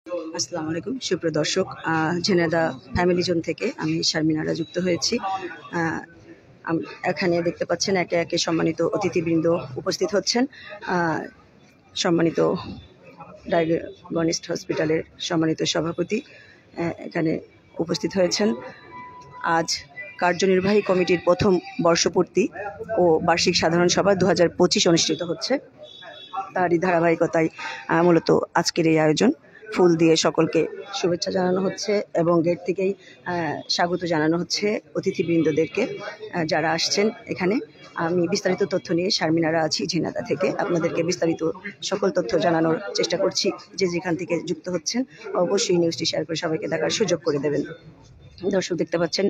আসসালামু আলাইকুম সুপ্রিয় দর্শক, ঝিনাইদহ ফ্যামিলি জোন থেকে আমি শারমিনারা যুক্ত হয়েছি। এখানে দেখতে পাচ্ছেন একে একে সম্মানিত অতিথিবৃন্দ উপস্থিত হচ্ছেন। সম্মানিত ডায়াগনস্টিক হসপিটালের সম্মানিত সভাপতি এখানে উপস্থিত হয়েছেন। আজ কার্যনির্বাহী কমিটির প্রথম বর্ষপূর্তি ও বার্ষিক সাধারণ সভা 2025 অনুষ্ঠিত হচ্ছে। তারই ধারাবাহিকতায় মূলত আজকের এই আয়োজন। ফুল দিয়ে সকলকে শুভেচ্ছা জানানো হচ্ছে এবং গেট থেকেই স্বাগত জানানো হচ্ছে অতিথিবৃন্দদেরকে যারা আসছেন এখানে। আমি বিস্তারিত তথ্য নিয়ে শারমিনারা আছি ঝিনাইদহ থেকে, আপনাদেরকে বিস্তারিত সকল তথ্য জানানোর চেষ্টা করছি। যে যেখান থেকে যুক্ত হচ্ছেন অবশ্যই নিউজটি শেয়ার করে সবাইকে দেখার সুযোগ করে দেবেন। দর্শক দেখতে পাচ্ছেন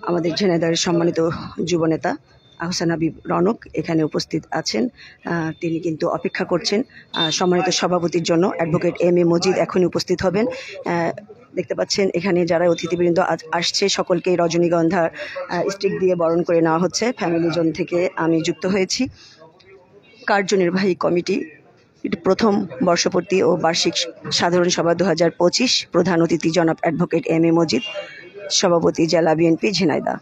আমাদের ঝিনাইদহের সম্মানিত যুবনেতা আহসান হাবিব রনক এখানে উপস্থিত আছেন। তিনি কিন্তু অপেক্ষা করছেন সম্মানিত সভাপতির জন্য। Advocate M A. মজিদ এখনই উপস্থিত হবেন। দেখতে পাচ্ছেন এখানে যারা অতিথিবৃন্দ আসছে সকলকেই রজনীগন্ধার স্টিক দিয়ে বরণ করে নেওয়া হচ্ছে। ফ্যামিলি জোন থেকে আমি যুক্ত হয়েছি। কার্যনির্বাহী কমিটি প্রথম বর্ষপূর্তি ও বার্ষিক সাধারণ সভা 2025, প্রধান অতিথি জনাব অ্যাডভোকেট এম.এ. মজিদ, সভাপতি জেলা বিএনপি ঝিনাইদহ।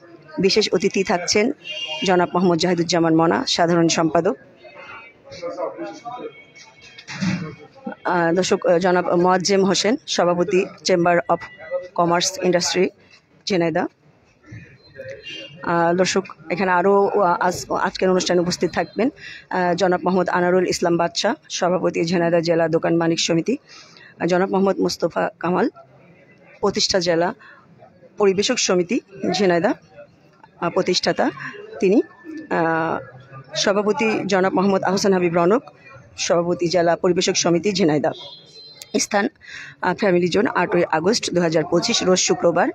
বিশেষ অতিথি থাকছেন জনাব মোহাম্মদ জাহিদুজ্জামান মনা, সাধারণ সম্পাদক। দর্শক জনাব মোয়াজ্জেম হোসেন, সভাপতি chamber of commerce industry Jhenaidah. দর্শক এখানে আরও আজকের অনুষ্ঠানে উপস্থিত থাকবেন জনাব মোহাম্মদ আনারুল ইসলাম বাদশাহ, সভাপতি ঝিনাইদহ জেলা দোকান মালিক সমিতি। জনাব মোহাম্মদ মুস্তফা কামাল, প্রতিষ্ঠা জেলা পরিবেশক সমিতি ঝিনাইদহ প্রতিষ্ঠাতা তিনি। সভাপতি জনাব মোহাম্মদ আহসান হাবিব রনক, সভাপতি জেলা পরিবেশক সমিতি ঝিনাইদহ। স্থান ফ্যামিলি জোন 8ই আগস্ট 2025 রোজ শুক্রবার।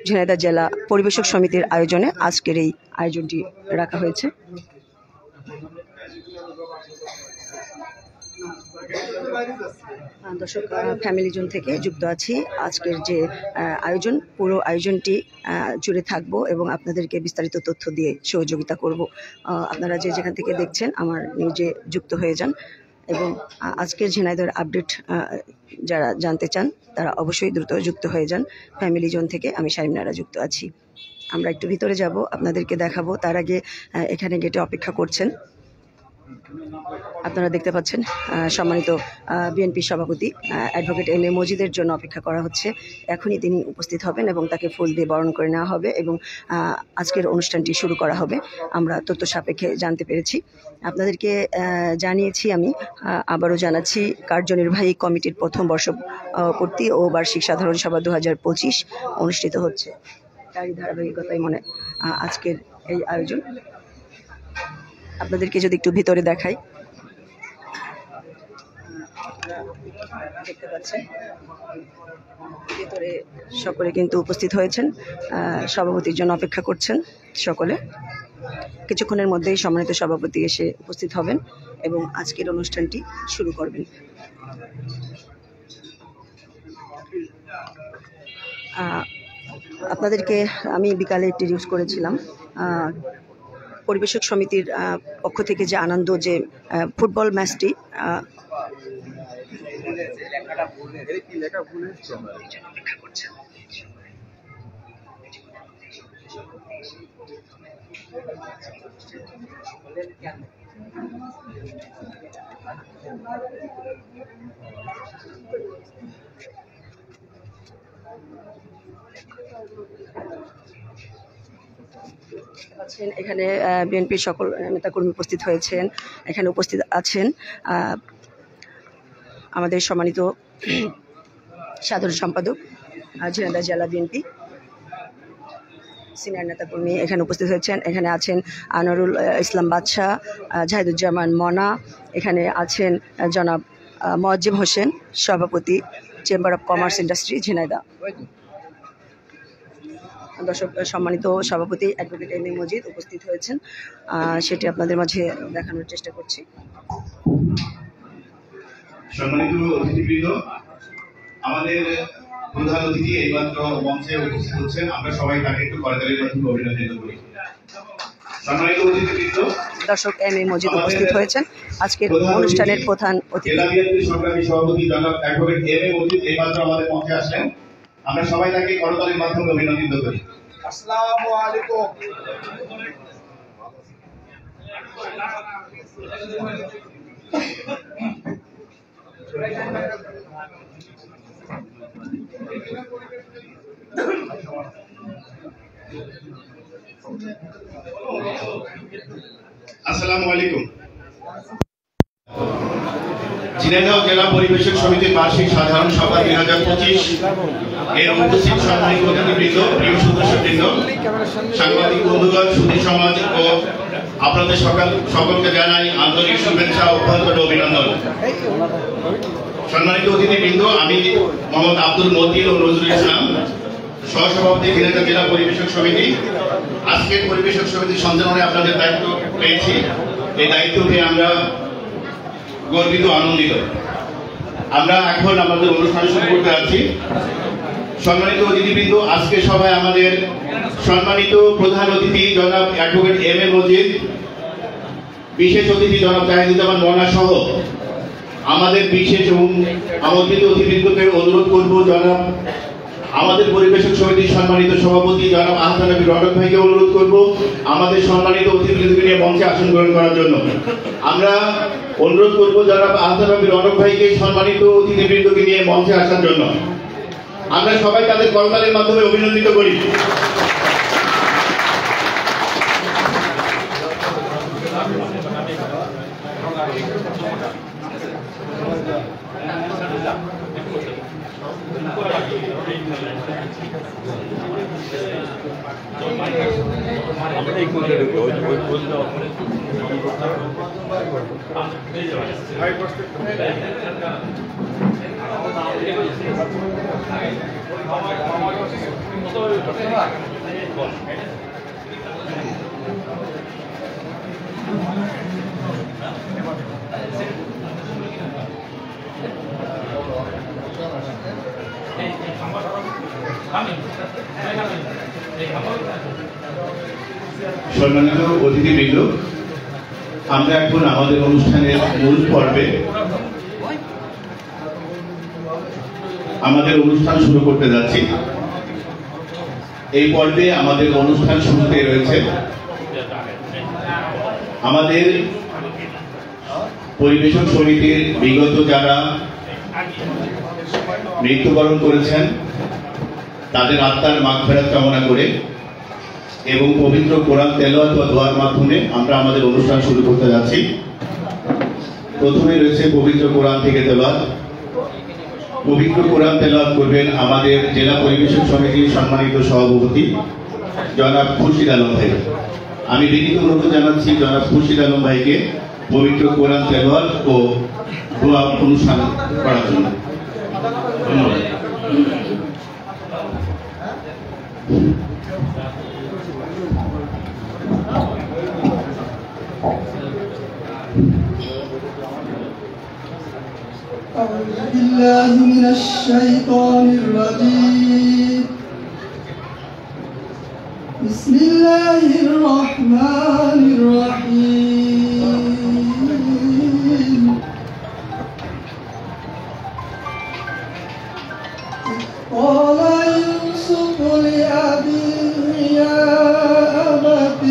ঝিনাইদহ জেলা পরিবেশক সমিতির আয়োজনে আজকের এই আয়োজনটি রাখা হয়েছে। দর্শক ফ্যামিলি জোন থেকে যুক্ত আছি। আজকের যে আয়োজন, পুরো আয়োজনটি জুড়ে থাকবো এবং আপনাদেরকে বিস্তারিত তথ্য দিয়ে সহযোগিতা করব। আপনারা যে যেখান থেকে দেখছেন আমার নিউজে যুক্ত হয়ে যান এবং আজকের ঝিনাইদহের আপডেট যারা জানতে চান তারা অবশ্যই দ্রুত যুক্ত হয়ে যান। ফ্যামিলি জোন থেকে আমি শারমিনারা যুক্ত আছি। আমরা একটু ভিতরে যাব, আপনাদেরকে দেখাবো। তার আগে এখানে গেটে অপেক্ষা করছেন আপনারা দেখতে পাচ্ছেন সম্মানিত বিএনপি সভাপতি অ্যাডভোকেট এম.এ. মজিদের জন্য অপেক্ষা করা হচ্ছে। এখনই তিনি উপস্থিত হবেন এবং তাকে ফুল দিয়ে বরণ করে নেওয়া হবে এবং আজকের অনুষ্ঠানটি শুরু করা হবে। আমরা তথ্য সাপেক্ষে জানতে পেরেছি, আপনাদেরকে জানিয়েছি। আমি আবারও জানাচ্ছি, কার্যনির্বাহী কমিটির প্রথম বর্ষপূর্তি ও বার্ষিক সাধারণ সভা 2025 অনুষ্ঠিত হচ্ছে। তারই ধারাবাহিকতায় আজকের এই আয়োজন। আপনাদেরকে যদি একটু ভিতরে দেখাই, দেখতে পাচ্ছেন ভিতরে সকলে কিন্তু উপস্থিত হয়েছেন, সভাপতির জন্য অপেক্ষা করছেন সকলে। কিছুক্ষণের মধ্যেই সম্মানিত সভাপতি এসে উপস্থিত হবেন এবং আজকের অনুষ্ঠানটি শুরু করবেন। আপনাদেরকে আমি বিকালে একটি নিউজ করেছিলাম, পরিবেশক সমিতির পক্ষ থেকে যে আনন্দ, যে ফুটবল ম্যাচটি এখানে বিএনপির সকল নেতাকর্মী উপস্থিত হয়েছেন। এখানে উপস্থিত আছেন আমাদের সম্মানিত সাধারণ সম্পাদক ঝিনাইদহ জেলা বিএনপি, সিনিয়র নেতাকর্মী এখানে উপস্থিত হয়েছেন। এখানে আছেন আনারুল ইসলাম বাদশাহ, জাহিদুজ্জামান মনা, এখানে আছেন জনাব মোয়াজ্জেম হোসেন, সভাপতি chamber of commerce industry Jhenaidah. দর্শক সম্মানিত সভাপতি অ্যাডভোকেট এম.এ. মজিদ উপস্থিত হয়েছেন, সেটি আপনাদের মাঝে দেখানোর চেষ্টা করছি। সম্মানিত অতিথিবৃন্দ, আমাদের প্রধান অতিথি এইমাত্র মঞ্চে উপস্থিত হচ্ছেন। আমরা সবাই তাকে একটু করতালির মাধ্যমে অভিনন্দন করি। সম্মানিত অতিথিবৃন্দ, দর্শক এম এ মজিদ উপস্থিত হয়েছেন আজকের অনুষ্ঠানের প্রধান অতিথি। জেলা বিএনপির সংগ্রামী সভাপতি জনাব অ্যাডভোকেট এম এ মজিদ এইমাত্র আমাদের মঞ্চে আসলেন। আমরা সবাই তাকে করতালির মাধ্যমে অভিনন্দিত করি। আসসালামু আলাইকুম। আসসালামু আলাইকুম। ঝিনাইদহ জেলা পরিবেশক সমিতির বার্ষিক সাধারণ সভা 2025 এর উপস্থিত সম্মানিত অতিথিবৃন্দ, প্রিয় সদস্যবৃন্দ, সাংবাদিক বন্ধুগণ, সুধী সমাজ ও আপনাদের সকলকে জানাই আন্তরিক শুভেচ্ছা ও অভ্যন্তরীণ অভিনন্দন। সম্মানিত অতিথিবৃন্দ, আমি মোহাম্মদ আব্দুল মতিন ও নজরুল ইসলাম, সহসভাপতি ঝিনাইদহ জেলা পরিবেশক সমিতি। আজকের পরিবেশক সমিতির সঞ্চালনে আপনাদের দায়িত্ব পেয়েছি। এই দায়িত্ব পেয়ে আমরা গর্বিত, আনন্দিত। আমরা এখন আমাদের অনুষ্ঠান শুরু করতে যাচ্ছি। সম্মানিত অতিথিবৃন্দ, আজকে সভায় আমাদের সম্মানিত প্রধান অতিথি জনাব অ্যাডভোকেট এম এ মজিদ, বিশেষ অতিথি জনাব জাহিদুজ্জামান মনা সহ আমাদের বিশেষ এবং আমন্ত্রিত অতিথিবৃন্দকে অনুরোধ করব জনাব আমাদের পরিবেশক সমিতির সম্মানিত সভাপতি জনাব আহসান নবী রটক ভাইকে অনুরোধ করব আমাদের সম্মানিত অতিথিবৃন্দকে নিয়ে মঞ্চে আসন গ্রহণ করার জন্য। আমরা অনুরোধ করব জনাব আহসান নবী রটক ভাইকে সম্মানিত অতিথিবৃন্দকে নিয়ে মঞ্চে আসার জন্য। আমরা সবাই তাদের করতালির মাধ্যমে অভিনন্দিত করি। সম্মানিত অতিথিবৃন্দ, আমরা এখন আমাদের অনুষ্ঠানের মূল পর্বে আমাদের অনুষ্ঠান শুরু করতে যাচ্ছি। এই পর্বে আমাদের অনুষ্ঠান শুরুতে রয়েছে আমাদের পরিবেশক সমিতির বিগত যারা মৃত্যুবরণ করেছেন তাদের আত্মার মাগফিরাত কামনা করে এবং পবিত্র কোরআন তেলাওয়াত ও দোয়ার মাধ্যমে আমরা আমাদের অনুষ্ঠান শুরু করতে যাচ্ছি। প্রথমে রয়েছে পবিত্র কোরআন থেকে তেলাওয়াত। পবিত্র কোরআন তেলাওয়াত করবেন আমাদের জেলা পরিবেশক সমিতির সম্মানিত সভাপতি জনাব খুরশিদ আলম ভাই। আমি বিনীত অনুরোধ জানাচ্ছি জনাব খুরশিদ আলম ভাইকে পবিত্র কোরআন তেলাওয়াত ও দোয়া অনুষ্ঠান করার জন্য। ধন্যবাদ। أعوذ بالله من الشيطان الرجيم. بسم الله الرحمن الرحيم. قال يوسف لأبيه يا أبت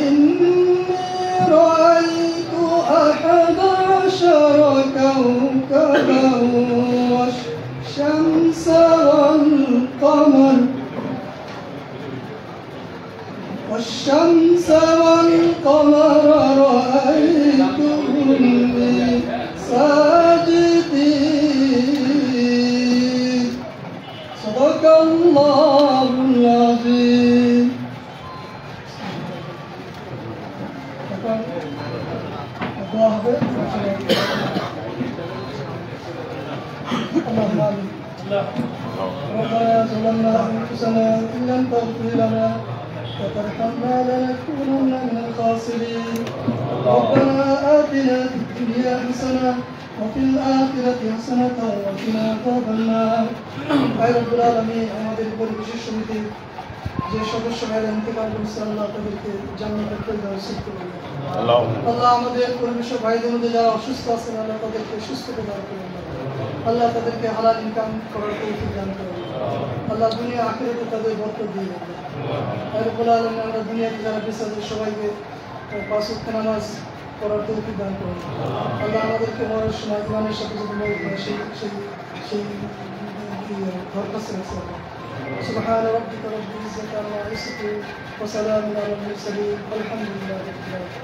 إني رأيت 11 كوكبا والشمس والقمر رأيتهم لي ساجدين. صدق الله العظيم. ربنا ظلمنا أنفسنا إن لم تغفر لنا وترحمنا لنكونن من الخاسرين. ربنا آتنا في الدنيا حسنة وفي الآخرة حسنة وقنا عذاب النار আয় রব্বুল আলামিন আমাদের পরিবেশের সমিতি যে সদস্য ভাইরা ইন্তেকাল করেছে আল্লাহ তাদেরকে জান্নাতের ফেরদাউস নসিব করুন আল্লাহ আমাদের পরিবেশ ভাইদের মধ্যে যারা অসুস্থ আছেন আল্লাহ তাদেরকে সুস্থতা দান করুন আল্লাহ তাদেরকে হালাল ইনকাম করার তৌফিক দান করুন আল্লাহ দুনিয়া আখিরাতে তাদের বরকত দিয়ে দেন আয় রব্বুল আলামিন আমরা দুনিয়াতে যারা বেঁচে আছে সবাইকে পাঁচ ওয়াক্ত নামাজ পড়ার তৌফিক দান করুন আল্লাহ আমাদেরকে মরার সময় ইমানের সাথে যদি মরে সেই দরখাস্ত আছে سبحان ربك رب العزة عما يصفون وسلام على المرسلين والحمد لله رب العالمين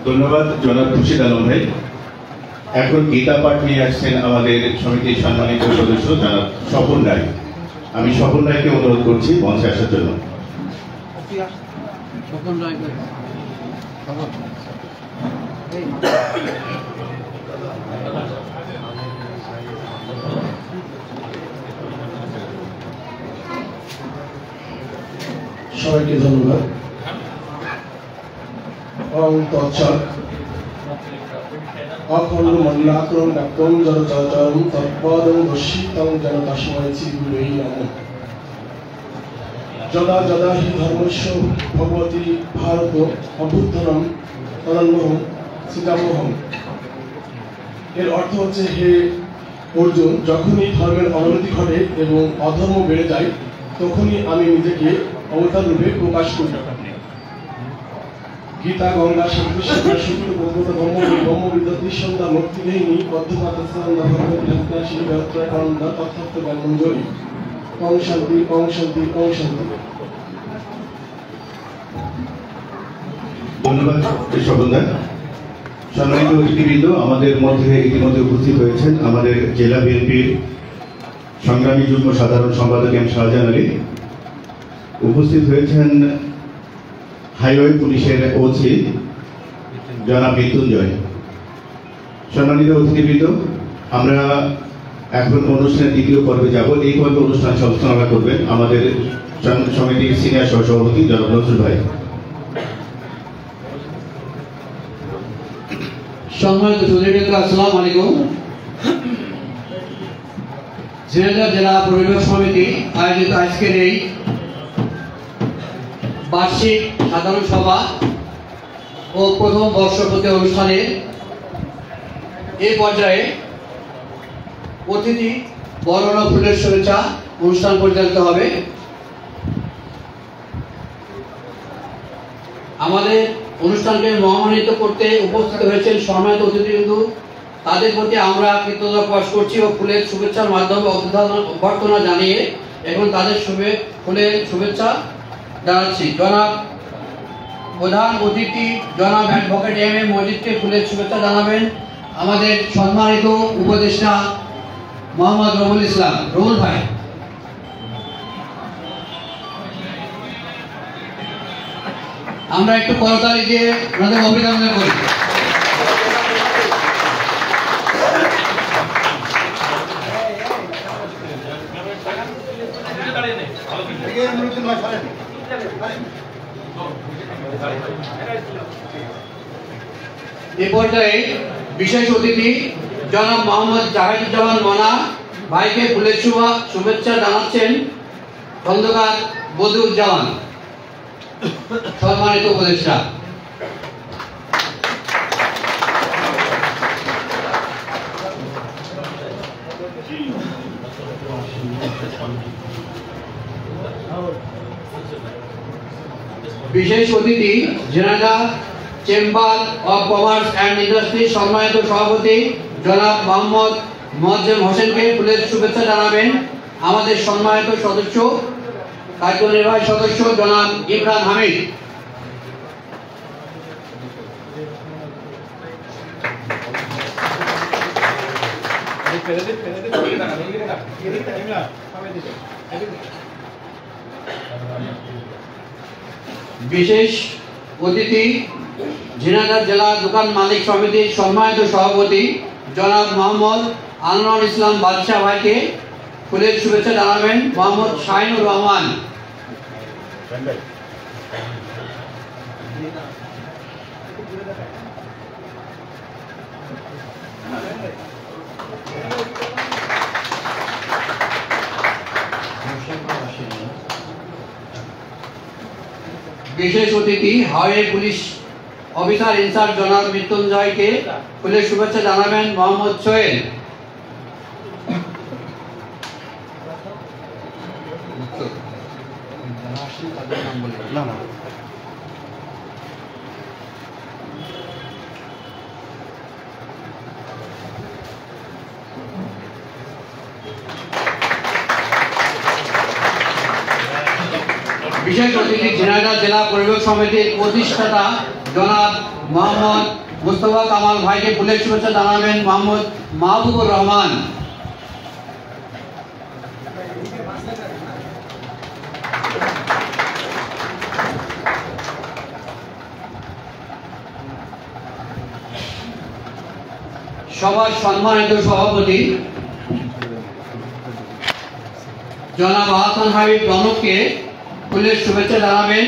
ধন্যবাদ জনাব খুরশিদ আলম ভাই। এখন গীতা পাঠ নিয়ে আসছেন আমাদের সমিতির সম্মানিত সদস্য জনাব স্বপন রায়। আমি স্বপন রায়কে অনুরোধ করছি মঞ্চে আসার জন্য। সবাইকে ধন্যবাদ। ওম তৎসৎ। অখণ্ড মন্ডলাকারং ব্যাপ্তং জড়চরাচরং তৎপদং দর্শিতং যেন তস্मै শ্রীগুরুবে নমঃ। যদা যদা হি ধর্মস্য ভগবতি ভারত অভ্যুত্থানম তদন্মহং সীতামহং। এর অর্থ হচ্ছে, হে অর্জুন, যখনই ধর্মের অবনতি ঘটে এবং অধর্ম বেড়ে যায় তখনই আমি নিজেকে অবতার রূপে প্রকাশ করি। গীতা গঙ্গা শ্রীকৃষ্ণ শুক্র ভগবত ব্রহ্মবিদ্যা সন্ধ্যা মুক্তিদেহিনী বদ্ধপাতা ভগবত শ্রী ব্যত্রাকানন্দা তথার্থ জ্ঞানঞ্জলি। ওম শান্তি ওম শান্তি ওম শান্তি। ধন্যবাদ স্বপন দা। সম্মানিত অতিথিবৃন্দ, আমাদের মধ্যে ইতিমধ্যে উপস্থিত হয়েছেন আমাদের জেলা বিএনপির সংগ্রামী যুগ্ম সাধারণ সম্পাদক এম শাহজাহান আলী। উপস্থিত হয়েছেন হাইওয়ে পুলিশের ওসি জনাব মৃত্যুঞ্জয়। সম্মানিত অতিথিবৃন্দ, আমরা এখন অনুষ্ঠানের দ্বিতীয় পর্বে যাব। এই পর্বে অনুষ্ঠান সঞ্চালনা করবেন আমাদের সমিতির সিনিয়র সহসভাপতি জনাব নজরুল ভাই। সম্মানিত সুধীবৃন্দ, আসসালামু আলাইকুম। ঝিনাইদহ জেলা পরিবেশ সমিতি আয়োজিত আজকের এই বার্ষিক সাধারণ সভা ও প্রথম বর্ষপূর্তি অনুষ্ঠানে এই পর্যায়ে অতিথি বরণ ফুলের শুভেচ্ছা অনুষ্ঠান পরিচালিত হবে। আমাদের অনুষ্ঠানকে মহামান্বিত করতে উপস্থিত হয়েছেন সম্মানিত অতিথিবৃন্দ, তাদের প্রতি আমরা কৃতজ্ঞতা প্রকাশ করছি ও ফুলের শুভেচ্ছার মাধ্যমে অভ্যর্থনা জানিয়ে এখন তাদের ফুলের শুভেচ্ছা জানাচ্ছি। জনাব প্রধান অতিথি জনাব অ্যাডভোকেট এম এ মজিদকে ফুলের শুভেচ্ছা জানাবেন আমাদের সম্মানিত উপদেষ্টা মোহাম্মদ রুহুল ইসলাম। রুহুল ভাই। আমরা একটু করতালি দিয়ে ওনাদের অভিনন্দন করি। এ পর্যায়ে বিশেষ অতিথি জনাব মোহাম্মদ জাহিদুজ্জামান মনা ভাইকে ফুলের শুভেচ্ছা জানাচ্ছেন খন্দকার বদিউজ্জামান। সম্মানিত উপদেষ্টা, বিশেষ অতিথি Jhenaidah chamber of commerce and industry সম্মানিত সভাপতি জনাব মোহাম্মদ মোয়াজ্জেম হোসেনকে ফুলের শুভেচ্ছা জানাবেন আমাদের সম্মানিত সদস্য কার্যনির্বাহী সদস্য জনাব ইমরান হামিদ। বিশেষ অতিথি ঝিনাইদহ জেলা দোকান মালিক সমিতির সম্মানিত সভাপতি জনাব মোহাম্মদ আনোয়ার ইসলাম বাদশাহ ভাইকে ফুলের শুভেচ্ছা জানাবেন মোহাম্মদ শাহিনুর রহমান। বিশেষ অতিথি হাওড়ে পুলিশ অফিসার ইনচার্জ জনাব মৃত্যুঞ্জয়কে ফুলের শুভেচ্ছা জানাবেন মোহাম্মদ সোহেল। বিশেষ অতিথি ঝিনাইদহ জেলা পরিবেশ সমিতির প্রতিষ্ঠাতা জনাব মোহাম্মদ মুস্তফা কামাল ভাইকে ফুলের শুভেচ্ছা জানাবেন মোহাম্মদ মাহবুবুর রহমান। সভার সম্মানিত সভাপতি জনাব আহসান হাবিব রনককে ফুলের শুভেচ্ছা জানাবেন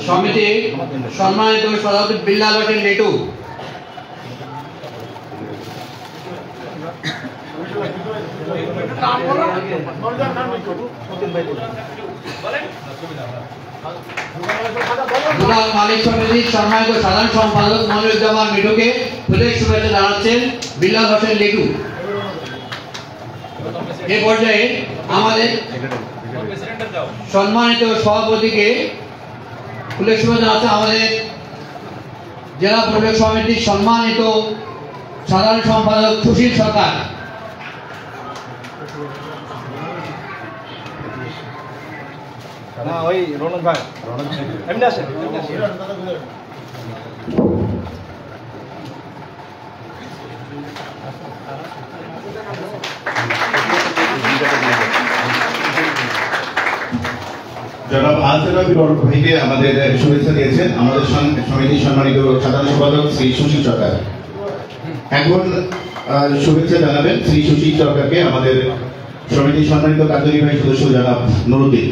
সমিতি সম্মানিত সভাপতি বিল্লাল হোসেন লিটু। মালিক সমিতির সম্মানিত সাধারণ সম্পাদক মনিরুজ্জামান মিঠুকে ফুলের শুভেচ্ছা জানাচ্ছেন বিল্লাল হোসেন লিটু। এ পর্যায়ে আমাদের সম্মানিত সভাপতিকে ফুলের শুভেচ্ছা জানাচ্ছেন আমাদের জেলা পরিবেশ সমিতির সম্মানিত সাধারণ সম্পাদক সুশীল সরকার। জনাব আহসান হাবিব রনক ভাইকে আমাদের শুভেচ্ছা দিয়েছেন আমাদের সমিতির সম্মানিত সাধারণ সম্পাদক শ্রী সুশীল সরকার। এখন শুভেচ্ছা জানাবেন শ্রী সুশীল সরকারকে আমাদের সমিতির সম্মানিত কার্যনির্বাহী সদস্য জনাব নুরুদ্দিন।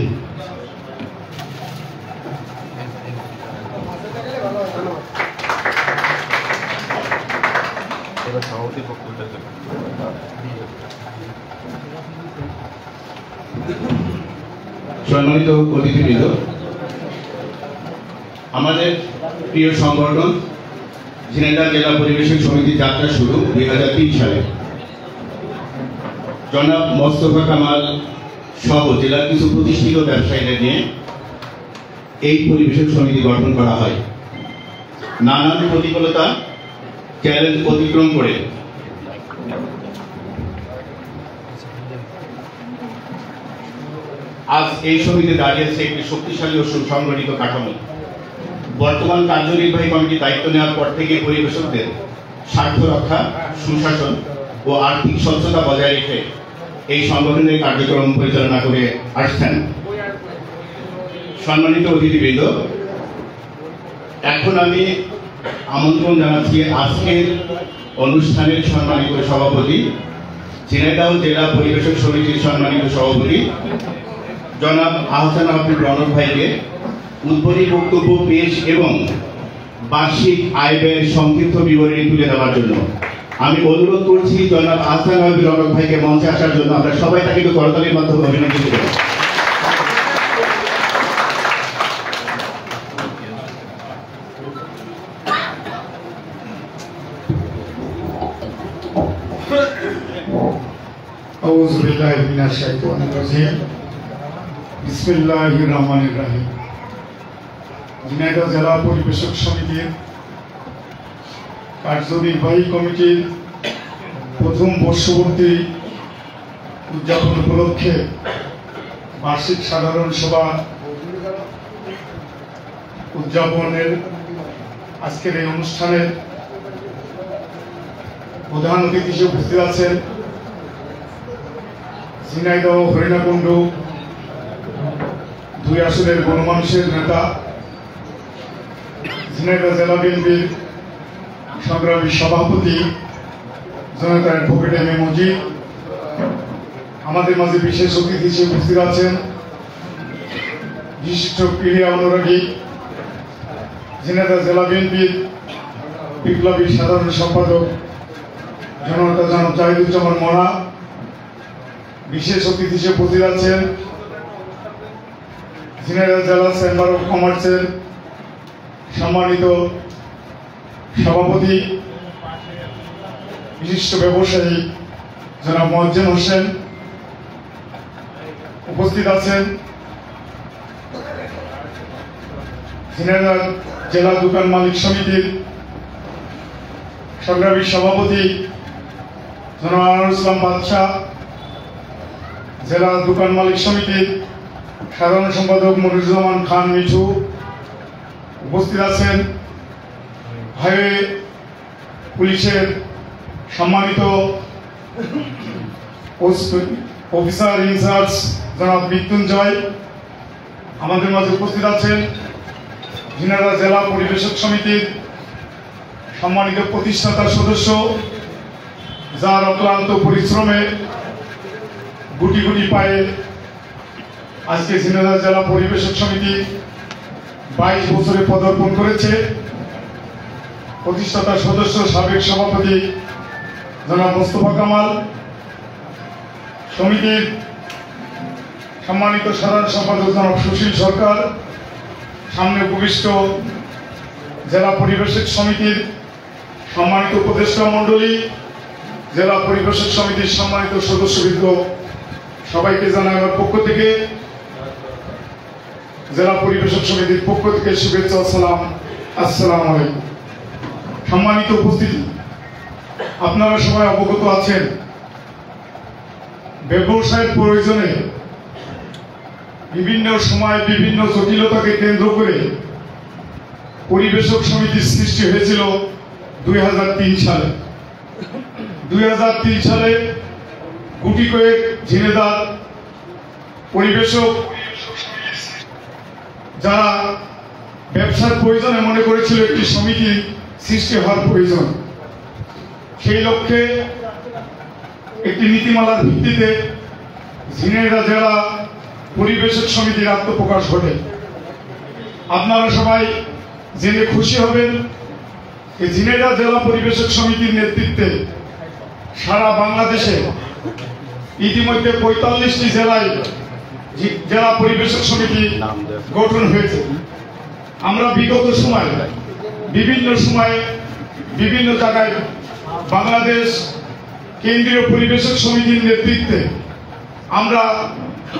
সম্মানিত অতিথিবৃন্দ, আমাদের প্রিয় সংগঠন ঝিনাইদহ জেলা পরিবেশক সমিতির যাত্রা শুরু 2003 সালে। জনাব মোস্তফা কামাল সহ জেলার কিছু প্রতিষ্ঠিত ব্যবসায়ীদের নিয়ে এই পরিবেশক সমিতি গঠন করা হয়। নানান প্রতিকূলতা চ্যালেঞ্জ অতিক্রম করে আজ এই সমিতি দাঁড়িয়েছে একটি শক্তিশালী ও সুসংগঠিত কাঠামো। বর্তমান কার্যনির্বাহী কমিটি দায়িত্ব নেওয়ার পর থেকে পরিবেশকদের স্বার্থ রক্ষা, সুশাসন ও আর্থিক স্বচ্ছতা বজায় রেখে এই সংগঠনের কার্যক্রম পরিচালনা করে আসছেন। সম্মানিত অতিথিবৃন্দ, এখন আমি আমন্ত্রণ জানাচ্ছি আজকের অনুষ্ঠানের সম্মানিত সভাপতি, ঝিনাইদহ জেলা পরিবেশক সমিতির সম্মানিত সভাপতি জনাব আহসান হাবিব রনক ভাইকে উদ্বোধনী বক্তব্য পেশ এবং বার্ষিক আয় ব্যয়ের সংক্ষিপ্ত বিবরণী তুলে দেওয়ার জন্য আমি অনুরোধ করছি জনাব আহসান হাবিব রনক ভাইকে মঞ্চে আসার জন্য। আমরা সবাই তাকে একটু করতালির মাধ্যমে অভিনন্দন করি। আউযু বিল্লাহি মিনাশ শাইতানির রাজিম। বিসমিল্লাহির রহমানির রহিম। ঝিনাইদহ জেলা পরিবেশক সমিতির কার্যনির্বাহী কমিটির প্রথম বর্ষপূর্তি উদযাপন উপলক্ষে বার্ষিক সাধারণ সভা উদযাপনের আজকের এই অনুষ্ঠানের প্রধান অতিথি হিসেবে উপস্থিত আছেন ঝিনাইদহ হরিণাকুণ্ড 2 আসনের গণমানুষের নেতা, ঝিনাইদহ জেলা বিএনপির সংগ্রামী সভাপতি জনতা অ্যাডভোকেট এম এ মজিদ, আমাদের মাঝে বিশেষ অতিথি হিসেবে উপস্থিত আছেন বিশিষ্ট ক্রীড়া অনুরাগী ঝিনাইদহ জেলা বিএনপির বিপ্লবী সাধারণ সম্পাদক জনতা জনাব জাহিদুজ্জামান মোনা। বিশেষ অতিথি হিসেবে উপস্থিত আছেন ঝিনাইদহ জেলা চেম্বার অফ কমার্সের সম্মানিত সভাপতি বিশিষ্ট ব্যবসায়ী জনাব মোয়াজ্জেম হোসেন। উপস্থিত আছেন ঝিনাইদহ জেলা দোকান মালিক সমিতির সংগ্রামী সভাপতি জনাব আনোয়ারুল ইসলাম বাদশাহ, জেলা দোকান মালিক সমিতির সাধারণ সম্পাদক মনিরুজ্জামান খান মিঠু। উপস্থিত আছেন হাইওয়ে পুলিশের সম্মানিত অফিসার ইনচার্জ জনাব মৃত্যুঞ্জয়। আমাদের মাঝে উপস্থিত আছেন ঝিনাইদহ জেলা পরিবেশক সমিতির সম্মানিত প্রতিষ্ঠাতা সদস্য, যার অক্লান্ত পরিশ্রমে গুটি গুটি পায়ে আজকে ঝিনাইদহ জেলা পরিবেশক সমিতি 22 বছরে পদার্পণ করেছে, প্রতিষ্ঠাতা সদস্য সাবেক সভাপতি জনাব মোস্তফা কামাল, সমিতির সম্মানিত সাধারণ সম্পাদক জনাব সুশীল সরকার, সামনে উপবিষ্ট জেলা পরিবেশক সমিতির সম্মানিত উপদেষ্টা মণ্ডলী, জেলা পরিবেশক সমিতির সম্মানিত সদস্যবৃন্দ, সবাইকে জানাই আমার পক্ষ থেকে, জেলা পরিবেশক সমিতির পক্ষ থেকে শুভেচ্ছা ও সালাম। আসসালামু আলাইকুম। সম্মানিত উপস্থিতি, আপনারা সবাই অবগত আছেন ব্যবসায়ের প্রয়োজনে বিভিন্ন সময় বিভিন্ন জটিলতাকে কেন্দ্র করে পরিবেশক সমিতির সৃষ্টি হয়েছিল 2003 সালে। 2003 সালে গুটি কয়েক ঝিনাইদহ পরিবেশক যারা ব্যবসার প্রয়োজনে মনে করেছিল একটি সমিতি সৃষ্টি হওয়ার প্রয়োজন, সেই লক্ষ্যে একটি নীতিমালার ভিত্তিতে ঝিনাইদহ জেলা পরিবেশক সমিতির আত্মপ্রকাশ ঘটে। আপনারা সবাই জেনে খুশি হবেন যে ঝিনাইদহ জেলা পরিবেশক সমিতির নেতৃত্বে সারা বাংলাদেশে ইতিমধ্যে 45টি জেলায় জেলা পরিবেশক সমিতি গঠন হয়েছে। আমরা বিগত সময় বিভিন্ন জায়গায় বাংলাদেশ কেন্দ্রীয় পরিবেশক সমিতির নেতৃত্বে আমরা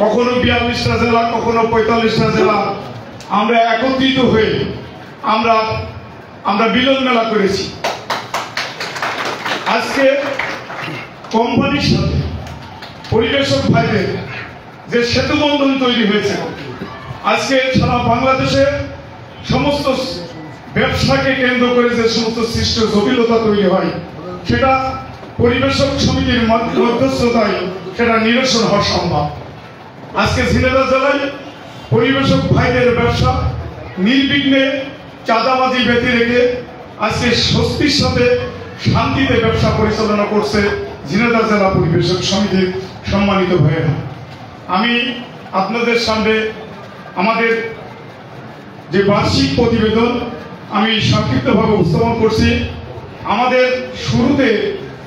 কখনো 42টা জেলা, কখনো 45টা জেলা আমরা একত্রিত হয়ে আমরা মিলন মেলা করেছি। আজকে কোম্পানির সাথে পরিবেশক ভাইদের যে সেতু বন্ধন তৈরি হয়েছে, আজকে সারা বাংলাদেশে সমস্ত ব্যবসাকে কেন্দ্র করে যে সমস্ত সৃষ্ট জটিলতা তৈরি হয়, সেটা পরিবেশক সমিতির মধ্যস্থতায় সেটা নিরসন হওয়া সম্ভব। আজকে ঝিনাইদহ জেলায় পরিবেশক ভাইদের ব্যবসা নির্বিঘ্নে চাঁদাবাজি ব্যতি রেখে আজকে স্বস্তির সাথে শান্তিতে ব্যবসা পরিচালনা করছে ঝিনাইদহ জেলা পরিবেশক সমিতির সম্মানিত ভাইয়েরা। আমি আপনাদের সামনে আমাদের যে বার্ষিক প্রতিবেদন আমি সংক্ষিপ্তভাবে উপস্থাপন করছি। আমাদের শুরুতে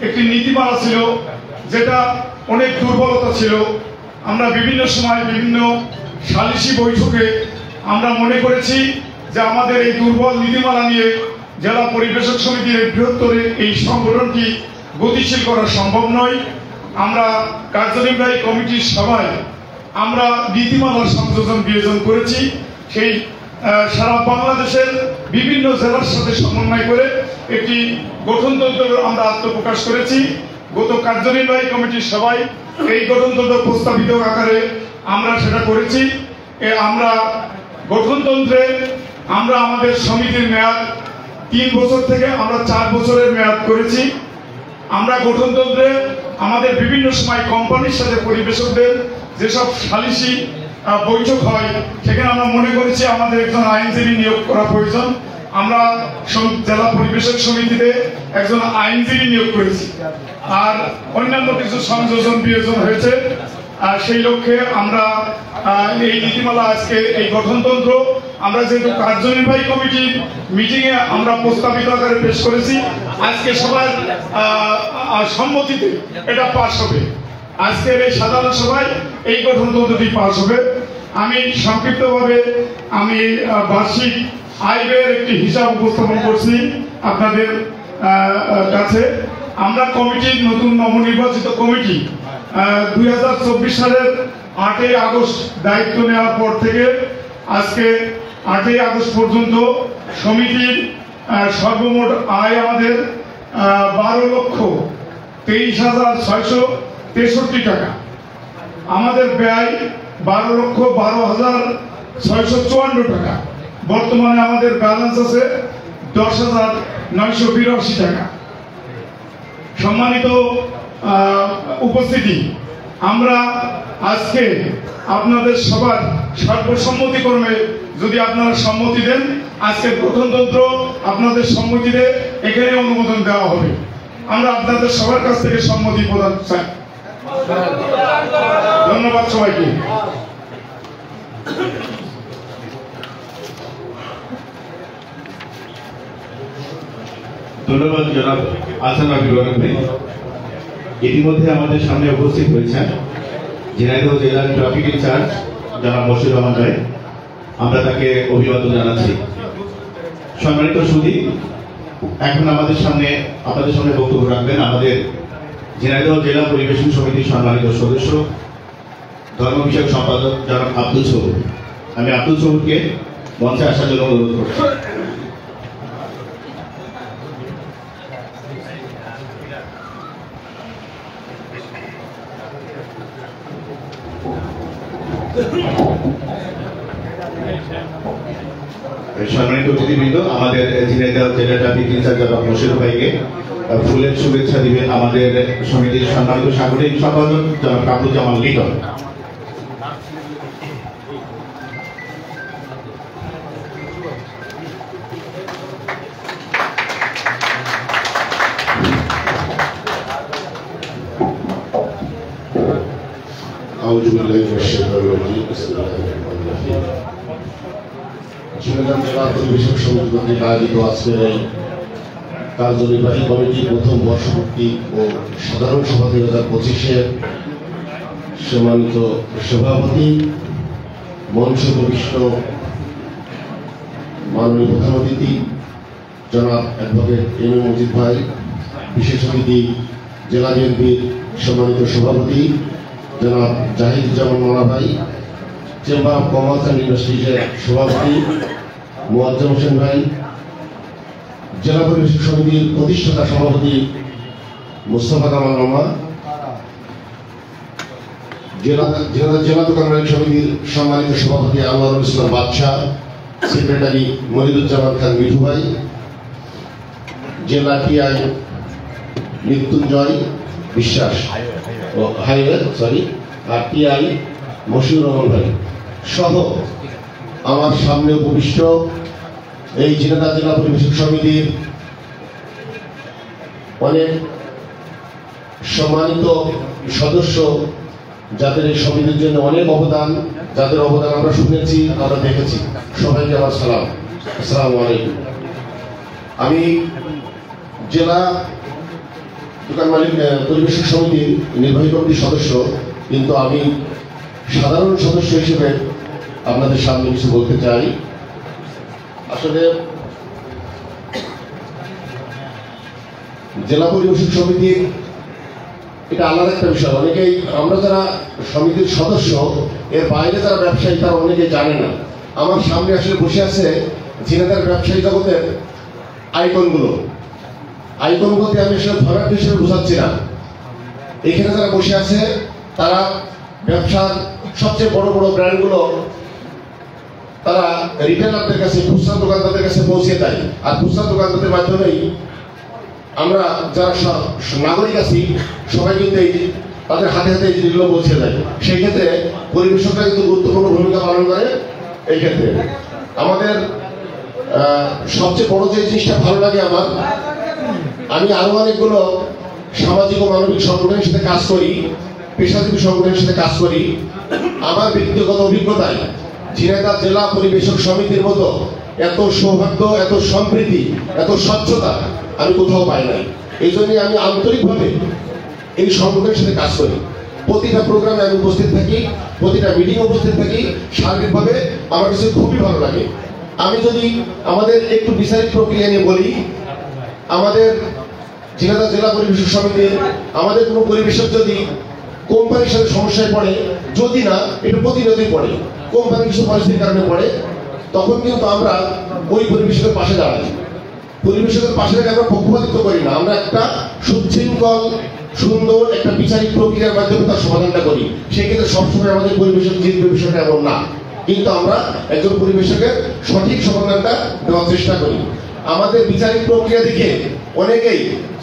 একটি নীতিমালা ছিল, যেটা অনেক দুর্বলতা ছিল। আমরা বিভিন্ন সময় বিভিন্ন সালিসি বৈঠকে আমরা মনে করেছি যে আমাদের এই দুর্বল নীতিমালা নিয়ে জেলা পরিবেশক সমিতির বৃহত্তর এই সংগঠনটি গতিশীল করা সম্ভব নয়। আমরা কার্যনির্বাহী কমিটির সভায় আমরা নীতিমালার সংযোজন বিয়োজন করেছি। সেই সারা বাংলাদেশের বিভিন্ন জেলার সাথে সমন্বয় করে একটি গঠনতন্ত্র আমরা আত্মপ্রকাশ করেছি। গত কার্যনির্বাহী কমিটির সভায় এই গঠনতন্ত্র প্রস্তাবিত আকারে আমরা সেটা করেছি। আমরা গঠনতন্ত্রে আমরা আমাদের সমিতির মেয়াদ 3 বছর থেকে আমরা 4 বছরের মেয়াদ করেছি। আমরা গঠনতন্ত্রে আমাদের বিভিন্ন সময় কোম্পানির সাথে পরিবেশকদের যেসব সালিসি বৈঠক হয়, সেখানে আমরা মনে করেছি আমাদের একজন আইনজীবী নিয়োগ করা প্রয়োজন। আমরা জেলা পরিবেশক সমিতিতে একজন আইনজীবী নিয়োগ করেছি, আর অন্যান্য কিছু সংযোজন বিয়োজন হয়েছে। আর সেই লক্ষ্যে আমরা এই নীতিমালা আজকে এই গঠনতন্ত্র আমরা যেহেতু কার্যনির্বাহী কমিটির মিটিং এ আমরা প্রস্তাবিত আকারে পেশ করেছি, আজকে সবার সম্মতিতে এটা পাস হবে। আজকের এই সাধারণ সভায় এই গঠনতন্ত্রটি পাস হবে। আমি সংক্ষিপ্তভাবে আমি বার্ষিক আয় ব্যয়ের একটি হিসাব উপস্থাপন করছি আপনাদের কাছে। আমরা কমিটির নতুন নবনির্বাচিত কমিটি 2024 সালের 8ই আগস্ট দায়িত্ব নেওয়ার পর থেকে আজকে 8ই আগস্ট পর্যন্ত সমিতির সর্বমোট আয় আমাদের 12,23,663 টাকা। আমাদের ব্যয় 12,12,654 টাকা। বর্তমানে আমাদের ব্যালেন্স আছে 10,982 টাকা। সম্মানিত উপস্থিতি, আমরা আজকে আপনাদের সবার সর্বসম্মতিক্রমে যদি আপনারা সম্মতি দেন, আজকের গঠনতন্ত্র আপনাদের সম্মতিতে এখানে অনুমোদন দেওয়া হবে। আমরা আপনাদের সবার কাছ থেকে সম্মতি প্রদান চাই। ধন্যবাদ সবাইকে। ধন্যবাদ জনাব আহসান আবির ভাই। ইতিমধ্যে আমাদের সামনে উপস্থিত হয়েছেন ঝিনাইদহ জেলার ট্রাফিক ইনচার্জ জনাব মশিউর রহমান ভাই। আমরা তাকে অভিবাদন জানাচ্ছি। সম্মানিত সুধী, এখন আপনাদের সামনে বক্তব্য রাখবেন আমাদের ঝিনাইদহ জেলা পরিবেশন সমিতির সম্মানিত সদস্য, ধর্ম বিষয়ক সম্পাদক জনাব আব্দুল সবুর। আমি আব্দুল সবুরকে মঞ্চে আসার জন্য অনুরোধ করছি। সম্মানিত অতিথিবৃন্দ, আমাদের ঝিনাইদহ জেলা ট্রাফিক ইনচার্জ জনাব মশিউর ভাইকে ফুলের শুভেচ্ছা দিবেন আমাদের সমিতির সম্মানিত সাংগঠনিক সম্পাদক জনাব কামরুজ্জামান লিটন। জেলা পরিবেশক সমিতি কর্তৃক আয়োজিত আজকের এই কার্যনির্বাহী কমিটির প্রথম বর্ষপূর্তি ও সাধারণ সভা 2025-এর সম্মানিত সভাপতি, মঞ্চে উপবিষ্ট মাননীয় প্রধান অতিথি জনাব অ্যাডভোকেট এম এ মজিদ ভাই, বিশেষ অতিথি জেলা বিএনপির সম্মানিত সভাপতি জনাব জাহিদুজ্জামান মোল্লা ভাই, চেম্বার অফ কমার্স অ্যান্ড ইন্ডাস্ট্রিজের সভাপতি মোয়াজ্জেম হোসেন ভাই, জেলা পরিবেশক সমিতির প্রতিষ্ঠাতা সভাপতি মোস্তফা কামাল মামা, জেলা দোকান মালিক সমিতির সম্মানিত সভাপতি আনোয়ারুল ইসলাম বাদশাহ, সেক্রেটারি মনিরুজ্জামান খান মিঠু ভাই, জেলা টিআই মৃত্যুঞ্জয় বিশ্বাস আর টিআই মশিউর রহমান ভাই সহ আমার সামনে উপবিষ্ট এই ঝিনাইদহ জেলা পরিবেশক সমিতির অনেক সম্মানিত সদস্য, যাদের এই সমিতির জন্য অনেক অবদান, যাদের অবদান আমরা শুনেছি, আমরা দেখেছি, সবাইকে আমার সালাম, আসসালামু আলাইকুম। আমি জেলা দোকান মালিক পরিবেশক সমিতির নির্বাহী কমিটির সদস্য, কিন্তু আমি সাধারণ সদস্য হিসেবে আপনাদের সামনে কিছু বলতে চাই। আসলে জেলা পরিবেশক সমিতির এটা আলাদা একটা বিষয়। অনেকেই আমরা যারা সমিতির সদস্য, এর বাইরে যারা ব্যবসায়ী তারা অনেকেই জানে না। আমার সামনে আসলে বসে আছে ঝিনাইদহ ব্যবসায়ী জগতের আইকন বলতে আমি আসলে ধরার হিসেবে বোঝাচ্ছি না। এখানে যারা বসে আছে তারা ব্যবসার সবচেয়ে বড় বড় ব্র্যান্ডগুলো তারা রিটেলারদের কাছে, খুচরা দোকানদারদের কাছে পৌঁছে দেয়। আর খুচরা দোকানদারদের মাধ্যমেই আমরা যারা নাগরিক আছি সবাই কিন্তু এই তাদের হাতে হাতে এই জিনিসগুলো পৌঁছে দেয়। সেই ক্ষেত্রে পরিবেশকরা কিন্তু গুরুত্বপূর্ণ ভূমিকা পালন করে। এই ক্ষেত্রে আমাদের সবচেয়ে বড় যে জিনিসটা ভালো লাগে আমার, আমি আরো অনেকগুলো সামাজিক ও মানবিক সংগঠনের সাথে কাজ করি, পেশাজীবী সংগঠনের সাথে কাজ করি। আমার ব্যক্তিগত অভিজ্ঞতায় ঝিনাইদহ জেলা পরিবেশক সমিতির মতো এত সৌভাগ্য, এত সম্প্রীতি, এত স্বচ্ছতা আমি কোথাও পাই নাই। এই জন্যই আমি আন্তরিকভাবে এই সংগঠনের সাথে কাজ করি। প্রতিটা প্রোগ্রামে আমি উপস্থিত থাকি, প্রতিটা মিটিং উপস্থিত থাকি। সার্বিকভাবে আমার কাছে খুবই ভালো লাগে। আমি যদি আমাদের একটু বিচারিক প্রক্রিয়া নিয়ে বলি, আমাদের ঝিনাইদহ জেলা পরিবেশক সমিতির আমাদের কোনো পরিবেশক যদি কোম্পানির সাথে সমস্যায় পড়ে, যদি না এটা প্রতিনিয়তই পড়ে, কোম্পানির কিছু পরিস্থিতির কারণে পড়ে, তখন কিন্তু আমরা ওই পরিবেশকের পাশে দাঁড়াই। পরিবেশকের পাশে দাঁড়িয়ে আমরা পক্ষপাতিত্ব করি না, আমরা একটা সুশৃঙ্খল সুন্দর একটা বিচারিক প্রক্রিয়ার মাধ্যমে তার সমাধানটা করি। সেক্ষেত্রে সবসময় আমাদের পরিবেশক জিতবে বিষয়টা এমন না, কিন্তু আমরা একজন পরিবেশকের সঠিক সমাধানটা দেওয়ার চেষ্টা করি। আমাদের বিচারিক প্রক্রিয়া দেখে অনেকেই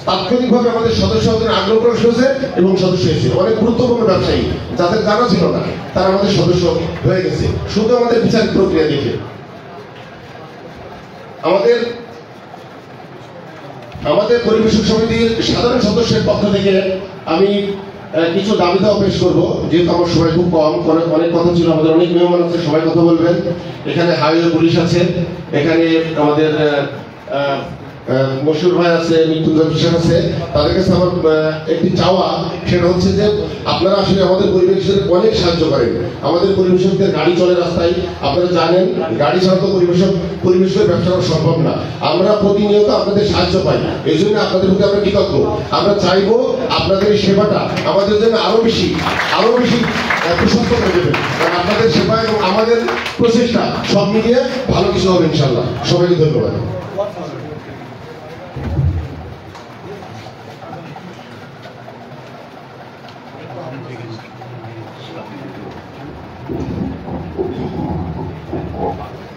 তাৎক্ষণিকভাবে আমাদের সদস্য আগ্রহ প্রকাশ করেছে এবং সদস্য হয়েছে। অনেক গুরুত্বপূর্ণ ব্যবসায়ী যাদের জানা ছিল না তারা আমাদের সদস্য হয়ে গেছে শুধু আমাদের বিচারিক প্রক্রিয়া দেখে। আমাদের পরিবেশক সমিতির সাধারণ সদস্যের পক্ষ থেকে আমি কিছু দাবি দাওয়া পেশ করবো, যেহেতু আমার সময় খুব কম, অনেক কথা ছিল, আমাদের অনেক মেহমান আছে, সবাই কথা বলবেন। এখানে হাইওয়ে পুলিশ আছে, এখানে আমাদের মশুর ভাই আছে, মৃত্যুঞ্জয় বিশ্বাস আছে। তাদের কাছে আমার একটি চাওয়া, সেটা হচ্ছে যে আপনারা আসলে আমাদের পরিবেশের অনেক সাহায্য করেন। আমাদের পরিবেশকদের গাড়ি চলে রাস্তায়, আপনারা জানেন গাড়ি ছাড়া তো পরিবেশের ব্যবসা করা সম্ভব না। আমরা প্রতিনিয়ত আপনাদের সাহায্য পাই, এই জন্য আপনাদের প্রতি আমরা কৃতজ্ঞ। আমরা চাইবো আপনাদের এই সেবাটা আমাদের জন্য আরো বেশি প্রশস্ত করে দেবেন, কারণ আপনাদের সেবা এবং আমাদের প্রচেষ্টা সব মিলিয়ে ভালো কিছু হবে ইনশাল্লাহ। সবাইকে ধন্যবাদ।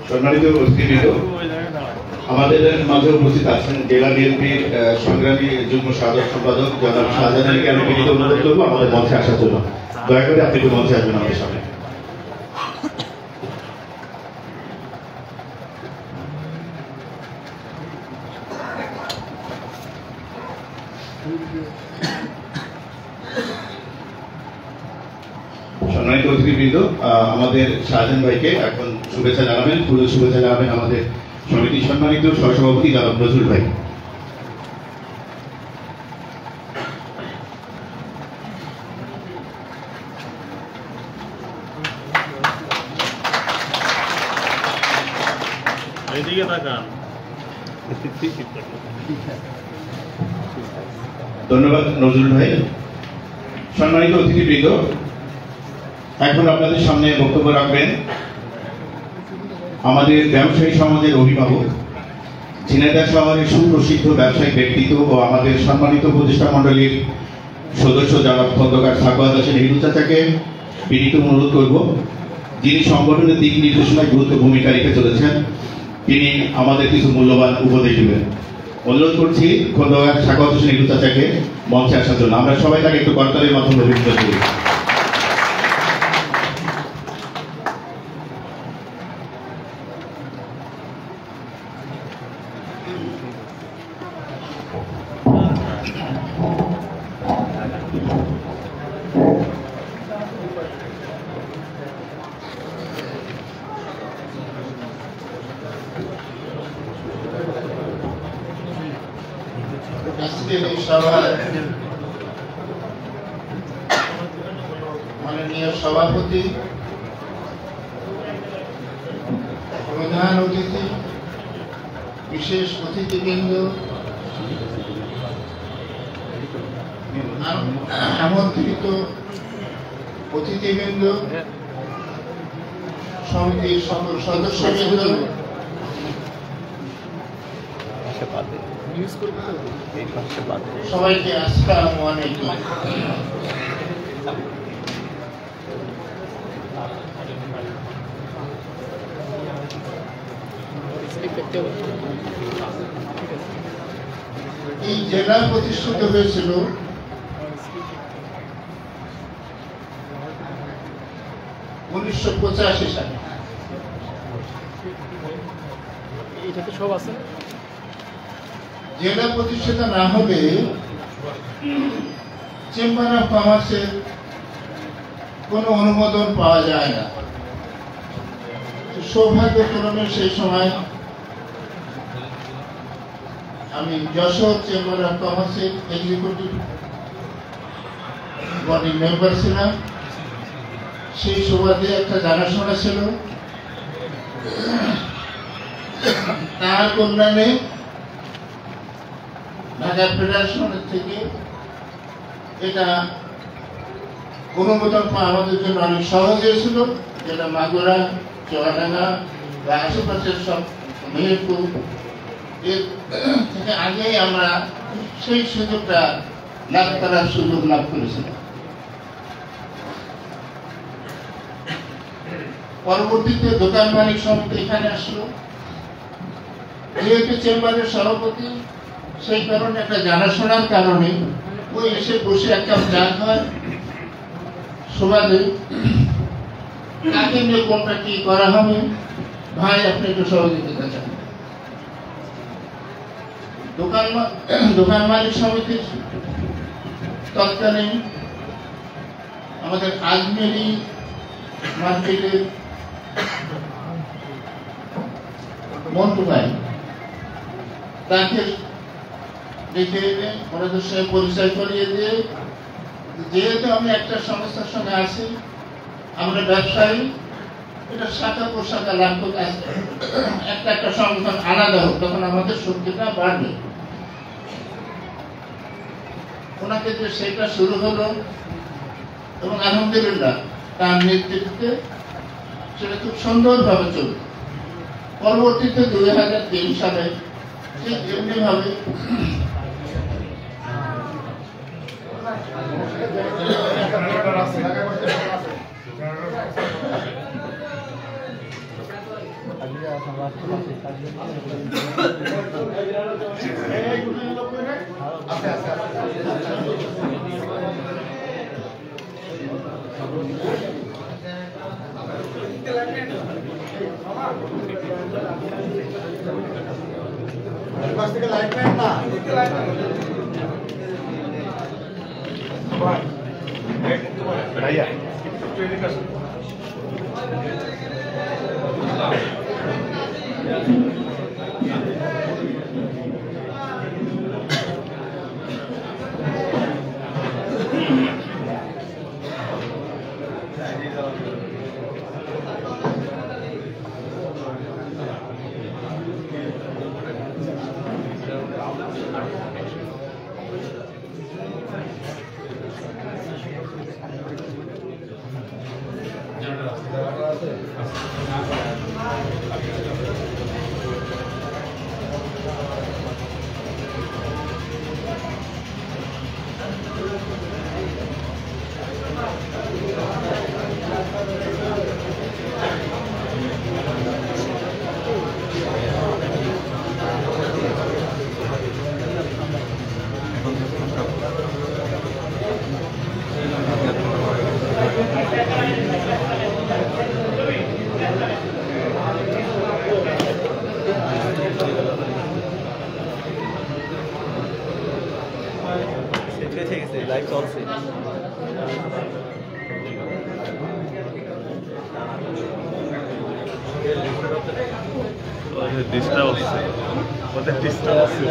সম্মানিত অতিথিবৃন্দ, আমাদের মাঝে উপস্থিত আছেন জেলা বিএনপির সংগ্রামী যুগ্ম সাধারণ সম্পাদক জনাব শাহজাহান আলীকে আমি বিনীত অনুরোধ করবো আমাদের মঞ্চে আসার জন্য। দয়া করে আপনি একটু মঞ্চে আসবেন আমাদের সামনে। সম্মানিত অতিথিবৃন্দ, আমাদের শাহজাহান ভাইকে এখন শুভেচ্ছা জানাবেন, পুরো শুভেচ্ছা জানাবেন আমাদের সমিতির সম্মানিত সহসভাপতি জনাব নজরুল ভাই। ধন্যবাদ নজরুল ভাই। সম্মানিত অতিথিবৃন্দ, এখন আপনাদের সামনে বক্তব্য রাখবেন আমাদের ব্যবসায়ী সমাজের অভিভাবক, ঝিনাইদহ শহরের সুপ্রসিদ্ধ ব্যবসায়িক ব্যক্তিত্ব ও আমাদের সম্মানিত প্রতিষ্ঠা মণ্ডলীর সদস্য জনাব খন্দকার সাখাওয়াত হোসেন হিরু চাচাকে বিনীত অনুরোধ করব, যিনি সংগঠনের দিক নির্দেশনায় গুরুত্ব ভূমিকা রেখে চলেছেন, তিনি আমাদের কিছু মূল্যবান উপদেশ দেবেন। অনুরোধ করছি খন্দকার সাখাওয়াত হোসেন হিরু চাচাকে মঞ্চে আসার জন্য। আমরা সবাই তাকে একটু করতালির মাধ্যমে অভিনন্দন করি। আজকের এই সভায় মাননীয় সভাপতি, প্রধান অতিথি, বিশেষ অতিথিবৃন্দ, আমন্ত্রিত অতিথিবৃন্দ, সমিতির সকল সদস্যবৃন্দ, সবাইকে আসসালামু আলাইকুম। এই জেলা প্রতিষ্ঠিত হয়েছিল 1985 সালে। এটাতে সব আছে। জেলা প্রতিষ্ঠাতা না হলে চেম্বার অফ কমার্সের কোনো অনুমোদন পাওয়া যায় না। সৌভাগ্যক্রমে সেই সময় আমি যশোর চেম্বার অফ কমার্সের এক্সিকিউটিভ বডির মেম্বার ছিলাম। সেই সুবাদে একটা জানাশোনা ছিল, তার কল্যাণে ঢাকা ফেডারেশনের থেকে এটা অনুমোদন পাওয়া আমাদের জন্য অনেক সহজ হয়েছিল, যেটা মাগুরা, চুয়াডাঙ্গা বা আশেপাশের সব মেহেরপুর এর থেকে আগেই আমরা সেই সুযোগটা লাভ করার সুযোগ লাভ করেছিলাম। পরবর্তীতে দোকান মালিক সমিতি এখানে আসলো, যেহেতু চেম্বারের সভাপতি, সেই কারণে একটা জানাশোনার কারণে ওই এসে বসে এক কাপ চা খায় সুবাদে কাকে নিয়ে কোনটা কি করা হবে, ভাই আপনি একটু সহযোগিতা চান। দোকান মালিক সমিতির তৎকালীন আমাদের আজমেরি মার্কেটের মন্টু ভাই, তাকে দেখে এনে ওনাদের সঙ্গে পরিচয় করিয়ে দিয়ে, যেহেতু আমি একটা সংস্থার সঙ্গে আছি, আমরা ব্যবসায়ী, এটা শাখা প্রশাখা লাভ করতে একটা সংগঠন আলাদা হোক, তখন আমাদের শক্তিটা বাড়বে। ওনাকে যে সেটা শুরু হলো এবং আলহামদুলিল্লাহ তার নেতৃত্বে সেটা খুব সুন্দরভাবে চলবে। পরবর্তীতে 2003 সালে ঠিক এমনি ভাবে লাইভ চলছে। ডিস্টার্ব হচ্ছে, ওদের ডিস্টার্ব হচ্ছে।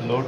लोड